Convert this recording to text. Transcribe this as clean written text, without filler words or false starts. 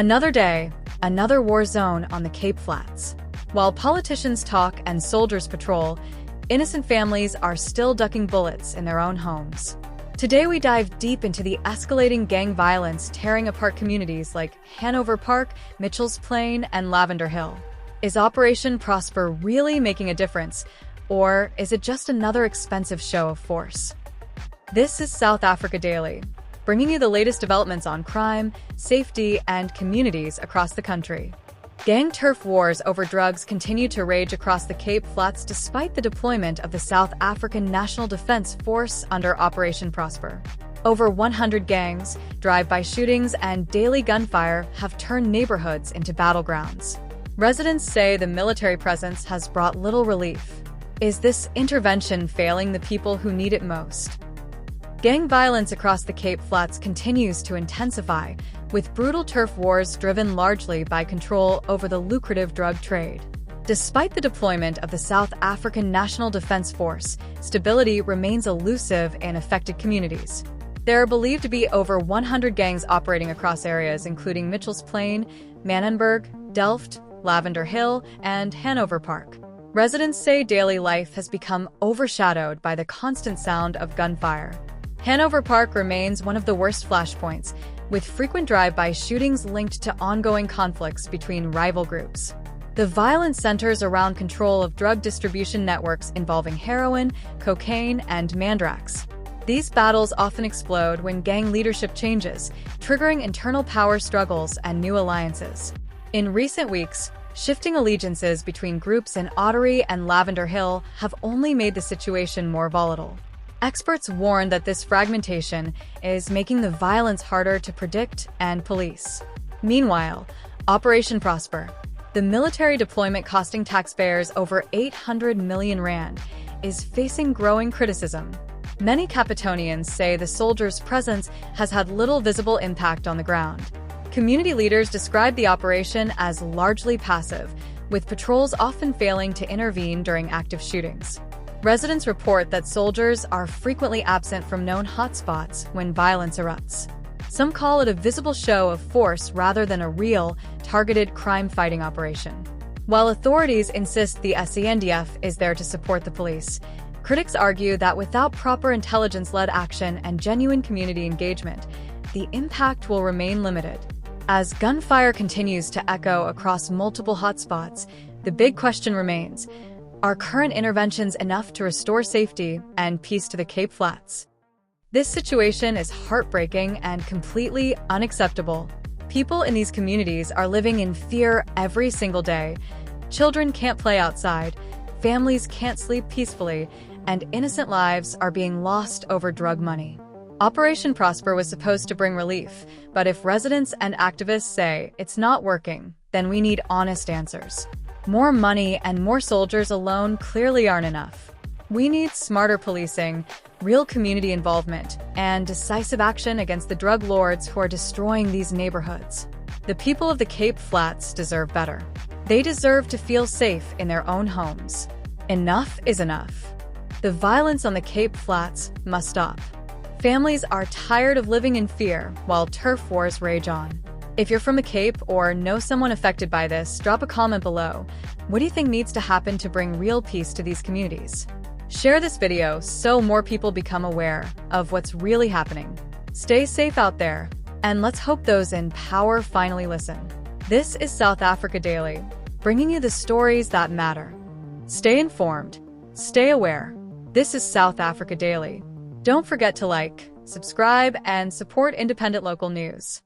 Another day, another war zone on the Cape Flats. While politicians talk and soldiers patrol, innocent families are still ducking bullets in their own homes. Today we dive deep into the escalating gang violence tearing apart communities like Hanover Park, Mitchell's Plain, and Lavender Hill. Is Operation Prosper really making a difference, or is it just another expensive show of force? This is South Africa Daily, bringing you the latest developments on crime, safety, and communities across the country. Gang turf wars over drugs continue to rage across the Cape Flats despite the deployment of the South African National Defence Force under Operation Prosper. Over 100 gangs, drive-by shootings, and daily gunfire have turned neighborhoods into battlegrounds. Residents say the military presence has brought little relief. Is this intervention failing the people who need it most? Gang violence across the Cape Flats continues to intensify, with brutal turf wars driven largely by control over the lucrative drug trade. Despite the deployment of the South African National Defence Force, stability remains elusive in affected communities. There are believed to be over 100 gangs operating across areas including Mitchell's Plain, Manenberg, Delft, Lavender Hill, and Hanover Park. Residents say daily life has become overshadowed by the constant sound of gunfire. Hanover Park remains one of the worst flashpoints, with frequent drive-by shootings linked to ongoing conflicts between rival groups. The violence centers around control of drug distribution networks involving heroin, cocaine, and mandrax. These battles often explode when gang leadership changes, triggering internal power struggles and new alliances. In recent weeks, shifting allegiances between groups in Ottery and Lavender Hill have only made the situation more volatile. Experts warn that this fragmentation is making the violence harder to predict and police. Meanwhile, Operation Prosper, the military deployment costing taxpayers over 800 million rand, is facing growing criticism. Many Capetonians say the soldiers' presence has had little visible impact on the ground. Community leaders describe the operation as largely passive, with patrols often failing to intervene during active shootings. Residents report that soldiers are frequently absent from known hotspots when violence erupts. Some call it a visible show of force rather than a real, targeted crime-fighting operation. While authorities insist the SANDF is there to support the police, critics argue that without proper intelligence-led action and genuine community engagement, the impact will remain limited. As gunfire continues to echo across multiple hotspots, the big question remains: are current interventions enough to restore safety and peace to the Cape Flats? This situation is heartbreaking and completely unacceptable. People in these communities are living in fear every single day. Children can't play outside, families can't sleep peacefully, and innocent lives are being lost over drug money. Operation Prosper was supposed to bring relief, but if residents and activists say it's not working, then we need honest answers. More money and more soldiers alone clearly aren't enough. We need smarter policing, real community involvement, and decisive action against the drug lords who are destroying these neighborhoods. The people of the Cape Flats deserve better. They deserve to feel safe in their own homes. Enough is enough. The violence on the Cape Flats must stop. Families are tired of living in fear while turf wars rage on. If you're from the Cape or know someone affected by this, drop a comment below. What do you think needs to happen to bring real peace to these communities? Share this video so more people become aware of what's really happening. Stay safe out there, and let's hope those in power finally listen. This is South Africa Daily, bringing you the stories that matter. Stay informed, stay aware. This is South Africa Daily. Don't forget to like, subscribe, and support independent local news.